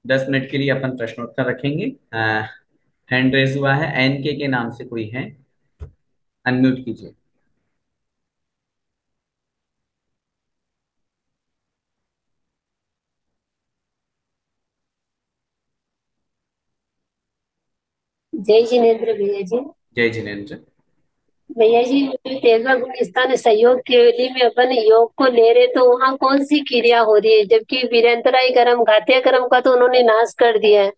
10 minute के लिए अपन प्रश्नोत्तर रखेंगे। हैंड रेज हुआ है, एन के नाम से कोई है? अनम्यूट कीजिए। जय जिनेन्द्र भैया जी। जय जिनेन्द्र। भैया जी, 13वां गुलिस्तान सहयोग केवली में अपन योग को ले रहे तो वहाँ कौन सी क्रिया हो रही है? जबकि वीरेंद्राई कर्म घातिया कर्म का तो उन्होंने नाश कर दिया है।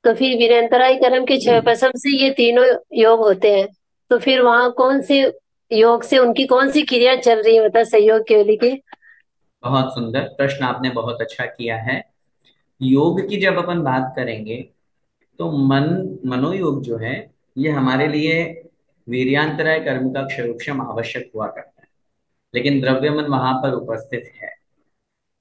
तो फिर वीरेंद्राई कर्म के क्षय पश्चात से ये तीनों योग होते हैं। तो फिर वहाँ कौन से योग से उनकी कौन सी क्रिया चल रही है, बता सहयोग केवली की। बहुत सुंदर प्रश्न आपने बहुत अच्छा किया है। योग की जब अपन बात करेंगे तो मनोयोग जो है, ये हमारे लिए वीर्यांतराय कर्म का क्षयोक्षम आवश्यक हुआ करता है, लेकिन द्रव्य मन वहां पर उपस्थित है।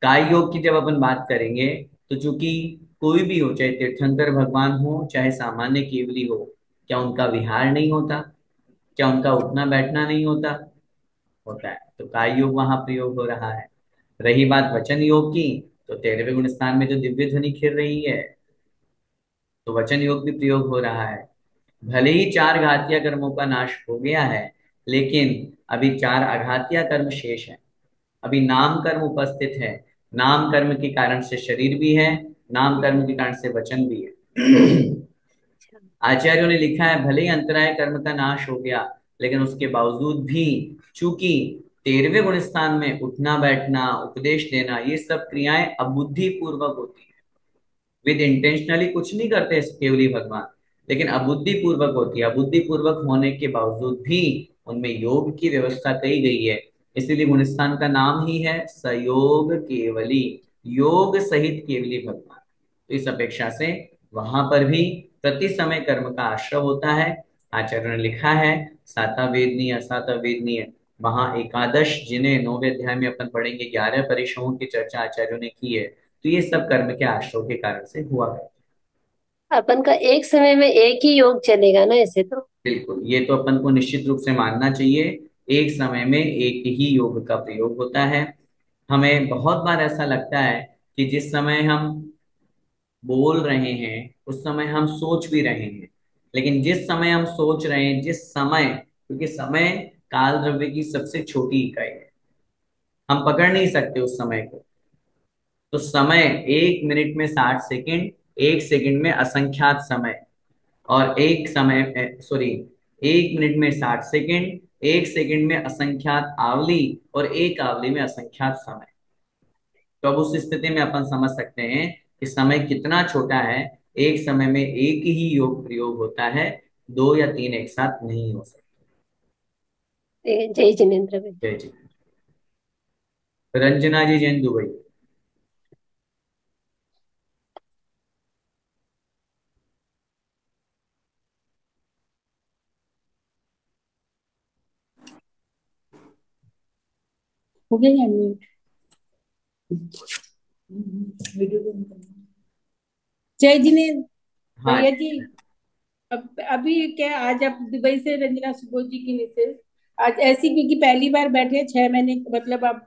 काय योग की जब अपन बात करेंगे तो चूंकि कोई भी हो, चाहे तीर्थंकर भगवान हो चाहे सामान्य केवली हो, क्या उनका विहार नहीं होता? क्या उनका उठना बैठना नहीं होता? होता है। तो काय योग वहां प्रयोग हो रहा है। रही बात वचन योग की, तो 13वें गुण स्थान में जो दिव्य ध्वनि खिल रही है, तो वचन योग भी प्रयोग हो रहा है। भले ही 4 घातीय कर्मों का नाश हो गया है, लेकिन अभी 4 अघातीय कर्म शेष है। अभी नाम कर्म उपस्थित है। नाम कर्म के कारण से शरीर भी है, नाम कर्म के कारण से वचन भी है। आचार्यों ने लिखा है, भले ही अंतराय कर्म का नाश हो गया, लेकिन उसके बावजूद भी चूंकि 13वें गुण स्थान में उठना बैठना उपदेश देना ये सब क्रियाएं अबुद्धि पूर्वक होती है। विद इंटेंशनली कुछ नहीं करते केवली भगवान, लेकिन अबुद्धि पूर्वक होती है। अबुद्धि पूर्वक होने के बावजूद भी उनमें योग की व्यवस्था कही गई है। इसीलिए गुणस्थान का नाम ही है सयोग केवली, योग सहित केवली भगवान। तो इस अपेक्षा से वहां पर भी प्रति समय कर्म का आश्रय होता है। आचार्य ने लिखा है, साता वेदनीय असाता वेदनीय, वहां एकादश जिन्हें 9वें अध्याय में अपन पढ़ेंगे, 11 परिश्रमों की चर्चा आचार्यों ने की है। तो ये सब कर्म के आश्रय के कारण से हुआ है। अपन का एक समय में एक ही योग चलेगा ना ऐसे तो? बिल्कुल, ये तो अपन को निश्चित रूप से मानना चाहिए। एक समय में एक ही योग का प्रयोग होता है। हमें बहुत बार ऐसा लगता है कि जिस समय हम बोल रहे हैं उस समय हम सोच भी रहे हैं, लेकिन जिस समय हम सोच रहे हैं, जिस समय, क्योंकि समय काल द्रव्य की सबसे छोटी इकाई है, हम पकड़ नहीं सकते उस समय को। तो समय 1 मिनट में 60 सेकंड, 1 सेकंड में असंख्यात समय, और एक समय, सॉरी, 1 मिनट में 60 सेकंड, 1 सेकंड में असंख्यात आवली, और एक आवली में असंख्यात समय। तो अब उस स्थिति में अपन समझ सकते हैं कि समय कितना छोटा है। एक समय में एक ही योग प्रयोग होता है, दो या तीन एक साथ नहीं हो सकते। जय जिनेन्द्र भाई। जय जी। रंजना जी, जैन दुबई। हो गया या नहीं? जय जिनेन्द्र हाँ। भैया जी। अब अभी क्या, आज आप दुबई से रंजना सुबोध जी की मिसेज, आज ऐसी क्योंकि पहली बार बैठे 6 महीने, मतलब अब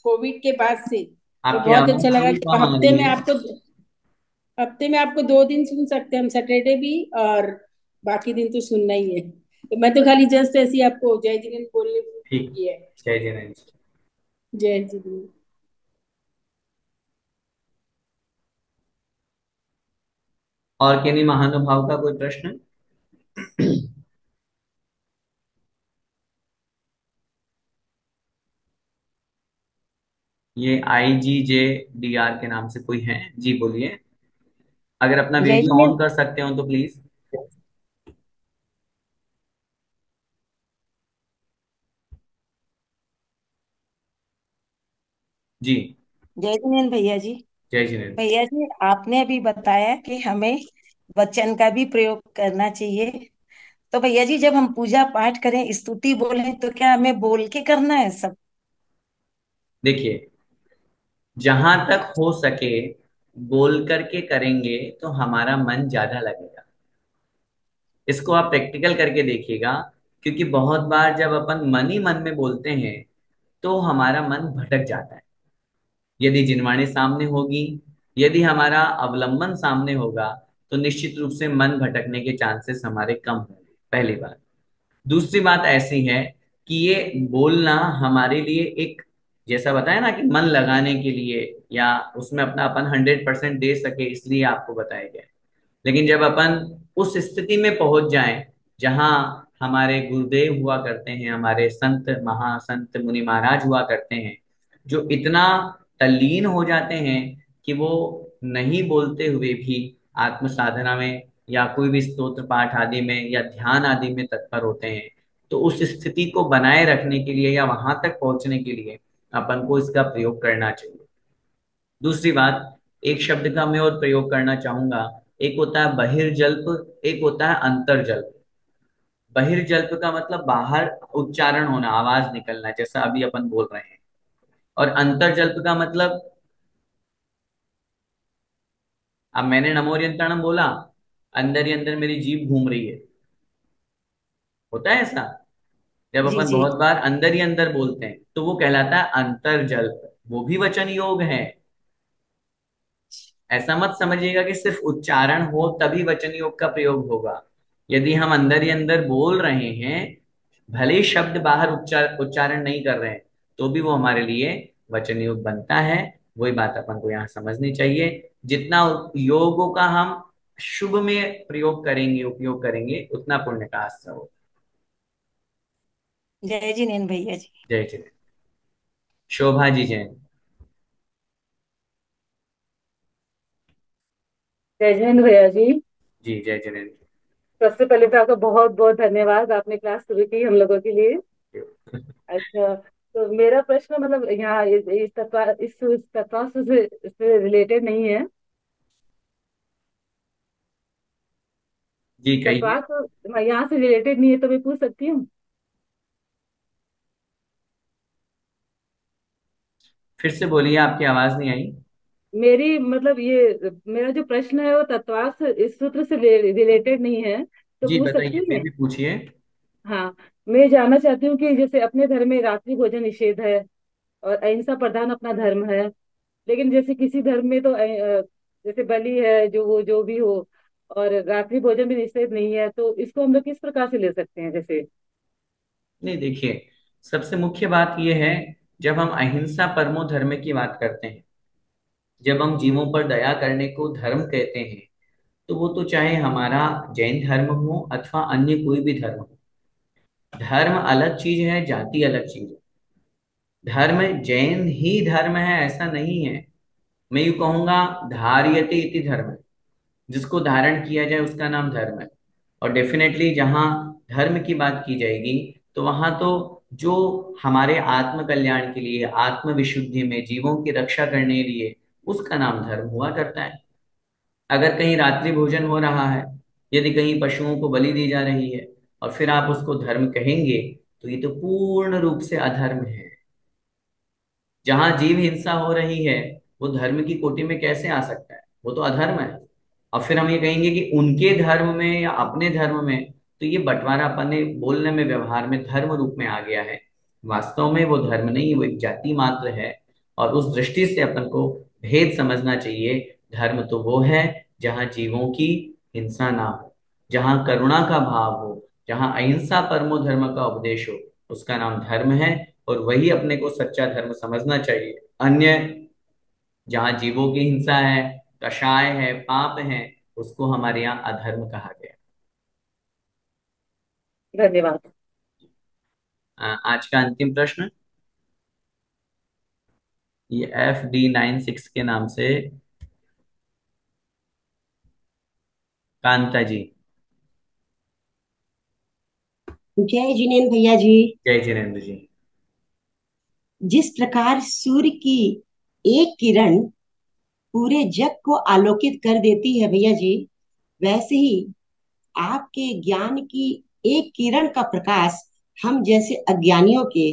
कोविड के बाद से, तो आपकी बहुत आवाज अच्छा लगा थोड़ी कि कम आ रही है। हफ्ते में आपको 2 दिन सुन सकते हैं हम, सैटरडे भी, और बाकी दिन तो सुनना ही है। तो मैं तो खाली जस्ट ऐसे ही आपको जय जिनेन्द्र बोलने ठीक। की है। जय जिनेन्द्र। जय जिनेन्द्र। और किन्हीं महानुभाव का कोई प्रश्न? ये IGJDR के नाम से कोई है? जी बोलिए। अगर अपना जय वीडियो ऑन जिनेन्द्र। कर सकते हो तो प्लीज। जी। जय जिनेन्द्र भैया जी। जय जिनेन्द्र। भैया जी, आपने अभी बताया कि हमें वचन का भी प्रयोग करना चाहिए। तो भैया जी, जब हम पूजा पाठ करें, स्तुति बोलें, तो क्या हमें बोल के करना है सब? देखिए, जहां तक हो सके बोल करके करेंगे तो हमारा मन ज्यादा लगेगा। इसको आप प्रैक्टिकल करके देखिएगा, क्योंकि बहुत बार जब अपन मन ही मन में बोलते हैं तो हमारा मन भटक जाता है। यदि जिनवाणी सामने होगी यदि हमारा अवलंबन सामने होगा तो निश्चित रूप से मन भटकने के चांसेस हमारे कम होंगे, पहली बात। दूसरी बात ऐसी है कि ये बोलना हमारे लिए एक, जैसा बताया ना कि मन लगाने के लिए या उसमें अपना अपन 100% दे सके इसलिए आपको बताया गया है। लेकिन जब अपन उस स्थिति में पहुंच जाएं जहां हमारे गुरुदेव हुआ करते हैं, हमारे संत महासंत मुनि महाराज हुआ करते हैं, जो इतना तल्लीन हो जाते हैं कि वो नहीं बोलते हुए भी आत्म साधना में या कोई भी स्तोत्र पाठ आदि में या ध्यान आदि में तत्पर होते हैं, तो उस स्थिति को बनाए रखने के लिए या वहां तक पहुंचने के लिए अपन को इसका प्रयोग करना चाहिए। दूसरी बात, एक शब्द का मैं और प्रयोग करना चाहूंगा। एक होता है बहिर्जल्प, एक होता है अंतर्जल्प। बहिर्जल्प का मतलब बाहर उच्चारण होना, आवाज निकलना, जैसा अभी अपन बोल रहे हैं। और अंतर्जल्प का मतलब, अब मैंने नमोरियंतरणम बोला, अंदर ही अंदर मेरी जीभ घूम रही है, होता है ऐसा। जब जी अपन जी। बहुत बार अंदर ही अंदर बोलते हैं तो वो कहलाता है अंतर्जल्प, वो भी वचन योग है। ऐसा मत समझिएगा कि सिर्फ उच्चारण हो तभी वचन योग का प्रयोग होगा। यदि हम अंदर ही अंदर बोल रहे हैं, भले ही शब्द बाहर उच्चारण नहीं कर रहे हैं, तो भी वो हमारे लिए वचन योग बनता है। वही बात अपन को यहाँ समझनी चाहिए। जितना योगों का हम शुभ में प्रयोग करेंगे, उपयोग करेंगे, उतना पुण्य का आश्रय हो। जय जिनेन्द्र भैया जी। जय जय। शोभा जी जैन। जय हिंद भैया जी। जी जय जैन। सबसे पहले तो आपका बहुत बहुत धन्यवाद, आपने क्लास शुरू की हम लोगों के लिए। अच्छा, तो मेरा प्रश्न मतलब यहाँ इस तत्वास्त्र से रिलेटेड नहीं है। जी कहिए। तत्वास्त्र यहाँ से रिलेटेड नहीं है, तो मैं पूछ सकती हूँ? फिर से बोलिए, आपकी आवाज नहीं आई। मेरी मतलब ये मेरा जो प्रश्न है वो तत्वास्त्र इस सूत्र से रिलेटेड नहीं है, तो जी पूछ सकती बताइए, हूँ फिर मैं? भी पूछिए। हाँ, मैं जानना चाहती हूँ कि जैसे अपने धर्म में रात्रि भोजन निषेध है और अहिंसा प्रधान अपना धर्म है, लेकिन जैसे किसी धर्म में तो जैसे बलि है, जो वो जो भी हो, और रात्रि भोजन भी निषेध नहीं है, तो इसको हम लोग किस प्रकार से ले सकते हैं जैसे? नहीं देखिए, सबसे मुख्य बात यह है, जब हम अहिंसा परमो धर्म की बात करते हैं, जब हम जीवों पर दया करने को धर्म कहते हैं, तो वो तो चाहे हमारा जैन धर्म हो अथवा अन्य कोई भी धर्म हो। धर्म अलग चीज है, जाति अलग चीज है। धर्म जैन ही धर्म है ऐसा नहीं है। मैं यूं कहूंगा, धार्यते इति धर्म, जिसको धारण किया जाए उसका नाम धर्म है। और डेफिनेटली जहाँ धर्म की बात की जाएगी, तो वहां तो जो हमारे आत्म कल्याण के लिए, आत्म विशुद्धि में जीवों की रक्षा करने के लिए, उसका नाम धर्म हुआ करता है। अगर कहीं रात्रि भोजन हो रहा है, यदि कहीं पशुओं को बलि दी जा रही है, और फिर आप उसको धर्म कहेंगे, तो ये तो पूर्ण रूप से अधर्म है। जहां जीव हिंसा हो रही है, वो धर्म की कोटि में कैसे आ सकता है? वो तो अधर्म है। और फिर हम ये कहेंगे कि उनके धर्म में या अपने धर्म में, तो ये बंटवारा अपने बोलने में, व्यवहार में धर्म रूप में आ गया है। वास्तव में वो धर्म नहीं, वो एक जाति मात्र है। और उस दृष्टि से अपन को भेद समझना चाहिए। धर्म तो वो है जहाँ जीवों की हिंसा ना हो, जहाँ करुणा का भाव हो, जहाँ अहिंसा परमो धर्म का उपदेश हो, उसका नाम धर्म है। और वही अपने को सच्चा धर्म समझना चाहिए। अन्य जहाँ जीवों की हिंसा है, कषाय है, पाप है, उसको हमारे यहाँ अधर्म कहा गया। धन्यवाद। आज का अंतिम प्रश्न, ये FD96 के नाम से, कांता जी। जय जिनेन्द्र भैया जी। जय जिनेन्द्र जी। जिस प्रकार सूर्य की एक किरण पूरे जग को आलोकित कर देती है भैया जी, वैसे ही आपके ज्ञान की एक किरण का प्रकाश हम जैसे अज्ञानियों के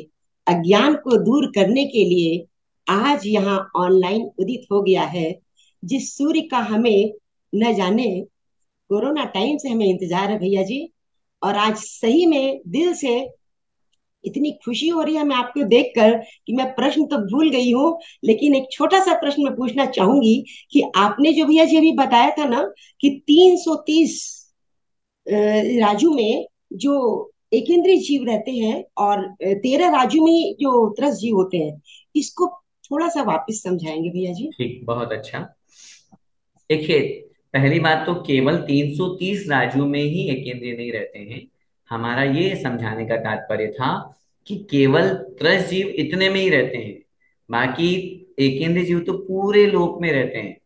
अज्ञान को दूर करने के लिए आज यहाँ ऑनलाइन उदित हो गया है। जिस सूर्य का हमें न जाने कोरोना टाइम से हमें इंतजार है भैया जी, और आज सही में दिल से इतनी खुशी हो रही है मैं आपको देखकर कि मैं प्रश्न तो भूल गई हूँ, लेकिन एक छोटा सा प्रश्न मैं पूछना चाहूंगी कि आपने जो भैया जी अभी बताया था ना कि 330 राज्यों में जो एकेंद्रीय जीव रहते हैं और 13 राज्यों में जो त्रस्त जीव होते हैं, इसको थोड़ा सा वापस समझाएंगे भैया जी? ठीक, बहुत अच्छा। देखिए, पहली बात तो केवल 330 राज्यों में ही एकेंद्रीय नहीं रहते हैं। हमारा ये समझाने का तात्पर्य था कि केवल त्रस जीव इतने में ही रहते हैं, बाकी एकेंद्रीय जीव तो पूरे लोक में रहते हैं।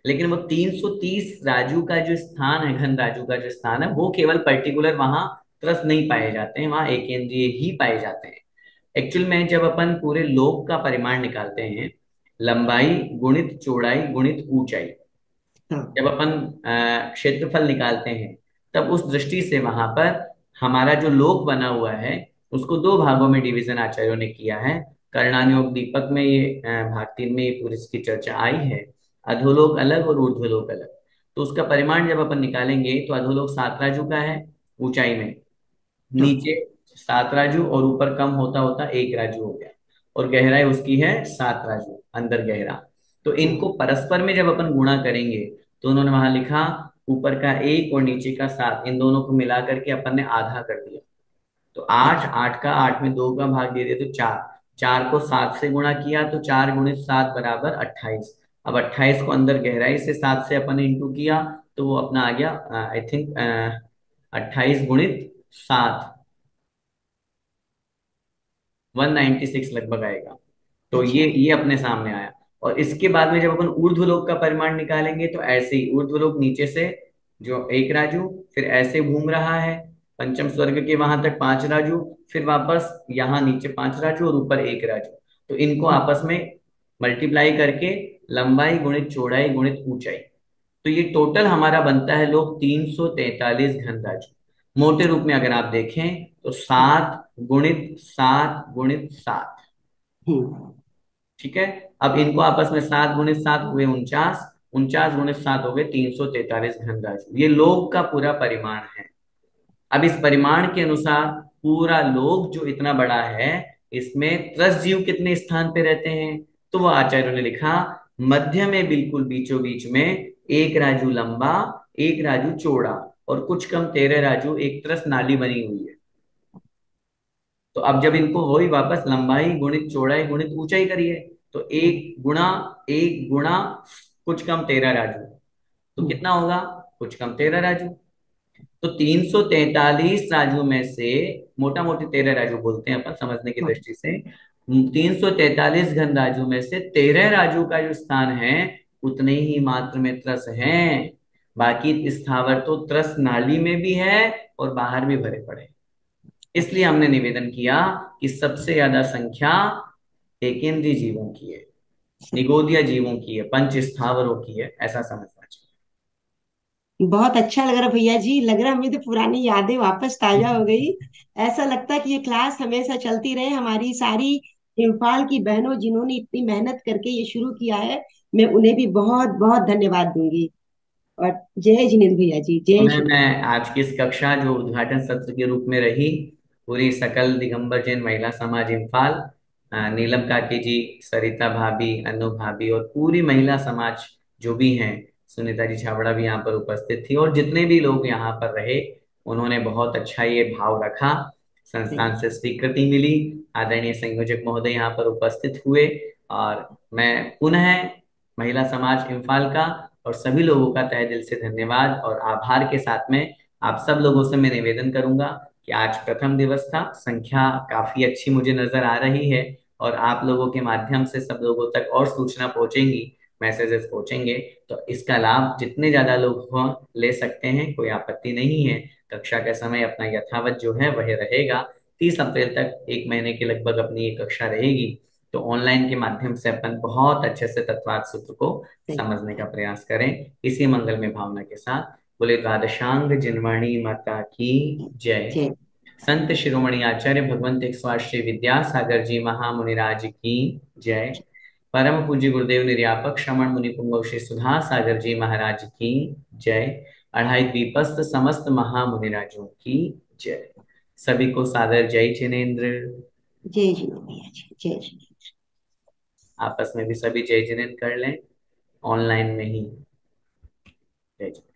लेकिन वो 330 राज्यों का जो स्थान है, घन राज्यों का जो स्थान है, वो केवल पर्टिकुलर वहां त्रस नहीं पाए जाते हैं, वहां एकेंद्रीय ही पाए जाते हैं। एक्चुअल में जब अपन पूरे लोक का परिमाण निकालते हैं, लंबाई गुणित चौड़ाई गुणित ऊंचाई, हाँ। जब अपन क्षेत्रफल निकालते हैं, तब उस दृष्टि से वहां पर हमारा जो लोक बना हुआ है उसको दो भागों में डिवीजन आचार्यों ने किया है। कर्णानुयोग दीपक में ये भाग 3 में ये पूरी इसकी चर्चा आई है। अधोलोक अलग और ऊर्ध्वलोक अलग। तो उसका परिमाण जब अपन निकालेंगे तो अधोलोक 7 राजू का है ऊंचाई में, हाँ। नीचे 7 राजू और ऊपर कम होता होता 1 राजू हो गया, और गहराई उसकी है 7 राजू अंदर गहरा। तो इनको हाँ। परस्पर में जब अपन गुणा करेंगे तो उन्होंने वहां लिखा ऊपर का 1 और नीचे का 7, इन दोनों को मिला करके अपन ने आधा कर दिया। तो 8, अच्छा। 8 का 8 में 2 का भाग दे दिया तो 4, 4 को 7 से गुणा किया तो 4 गुणित 7 बराबर 28। अब 28 को अंदर गहराई से 7 से अपन ने इंटू किया तो वो अपना आ गया, आई थिंक 28 गुणित 7, 196 लगभग आएगा। तो ये अच्छा। ये अपने सामने आया। और इसके बाद में जब अपन ऊर्ध्वलोक का परिमाण निकालेंगे तो ऐसे ही ऊर्ध्वलोक नीचे से जो 1 राजू, फिर ऐसे घूम रहा है पंचम स्वर्ग के वहां तक 5 राजू, फिर वापस यहाँ नीचे 5 राजू और ऊपर 1 राजू। तो इनको हाँ। आपस में मल्टीप्लाई करके लंबाई गुणित चौड़ाई गुणित ऊंचाई, तो ये टोटल हमारा बनता है लोग 343 घन राजू। मोटे रूप में अगर आप देखें तो 7 गुणित 7 गुणित 7। हम्म। ठीक है। अब इनको आपस में 7 गुणित 7 हुए 49, 49 गुणित 7 हो गए 343 घन राजू। ये लोक का पूरा परिमाण है। अब इस परिमाण के अनुसार पूरा लोक जो इतना बड़ा है, इसमें त्रस जीव कितने स्थान पे रहते हैं, तो वो आचार्यों ने लिखा मध्य में बिल्कुल बीचों बीच में 1 राजू लंबा, 1 राजू चौड़ा और कुछ कम 13 राजू एक त्रस नाली बनी हुई है। तो अब जब इनको वही वापस लंबाई गुणित चौड़ाई गुणित ऊंचाई करिए तो हम्म। 1 गुणा 1 गुणा कुछ कम 13 राजू, तो हम्म। कितना होगा, कुछ कम 13 राजू। तो 343 राजू में से, मोटा मोटी 13 राजू बोलते हैं अपन समझने की हाँ। दृष्टि से, 343 घन राजू में से 13 राजू का जो स्थान है उतने ही मात्र में त्रस हैं। बाकी स्थावर तो त्रस नाली में भी है और बाहर भी भरे पड़े हैं। इसलिए अच्छा। हमने निवेदन किया कि सबसे ज्यादा संख्या एकेंद्रीय जीवों की है, सही। निगोदिया जीवों की है, पंच स्थावरों की है, ऐसा समझना बहुत अच्छा लग रहा भैया जी, लग रहा मुझे तो पुरानी यादें वापस ताजा हो गई। चाहिए। ऐसा लगता है कि ये क्लास हमेशा चलती रहे, हमारी सारी इम्फाल की बहनों जिन्होंने इतनी मेहनत करके ये शुरू किया है, मैं उन्हें भी बहुत बहुत धन्यवाद दूंगी। और जय जिनेन्द्र भैया जी, जय पुनः श्री मैं आज की इस कक्षा जो उद्घाटन सत्र के रूप में रही, पूरी सकल दिगंबर जैन महिला समाज इम्फाल, नीलम काकी जी, सरिता भाभी, अनु भाभी और पूरी महिला समाज जो भी हैं, सुनीता जी छाबड़ा भी यहाँ पर उपस्थित थी और जितने भी लोग यहाँ पर रहे, उन्होंने बहुत अच्छा ये भाव रखा। सही। संस्थान से स्वीकृति मिली, आदरणीय संयोजक महोदय यहाँ पर उपस्थित हुए, और मैं पुनः महिला समाज इम्फाल का और सभी लोगों का तहे दिल से धन्यवाद और आभार के साथ में आप सब लोगों से मैं निवेदन करूंगा कि आज प्रथम दिवस था, संख्या काफी अच्छी मुझे नजर आ रही है, और आप लोगों के माध्यम से सब लोगों तक और सूचना पहुंचेंगी, मैसेजेस पहुंचेंगे, तो इसका लाभ जितने ज्यादा लोग हो ले सकते हैं, कोई आपत्ति नहीं है। कक्षा का समय अपना यथावत जो है वह रहेगा, 30 अप्रैल तक 1 महीने के लगभग अपनी ये कक्षा रहेगी। तो ऑनलाइन के माध्यम से अपन बहुत अच्छे से तत्वार्थ सूत्र को सही। समझने का प्रयास करें, इसी मंगल में भावना के साथ। बोले द्वादशांग जिनवाणी माता की जय। जय। संत शिरोमणि आचार्य भगवंत एक श्री विद्यासागर जी महामुनिराज की जय। परम पूज्य गुरुदेव निर्यापक श्रमण मुनि पुंगव श्री सुधा सागर जी महाराज की जय। अढ़ाई द्वीपस्थ समस्त महामुनिराजों की जय। सभी को सादर जय जिनेन्द्र। जय जिनेन्द्र भैया जी, जय जिनेन्द्र। आपस में भी सभी जय जिनेन्द्र कर लें, ऑनलाइन में ही। जय जिनेन्द्र।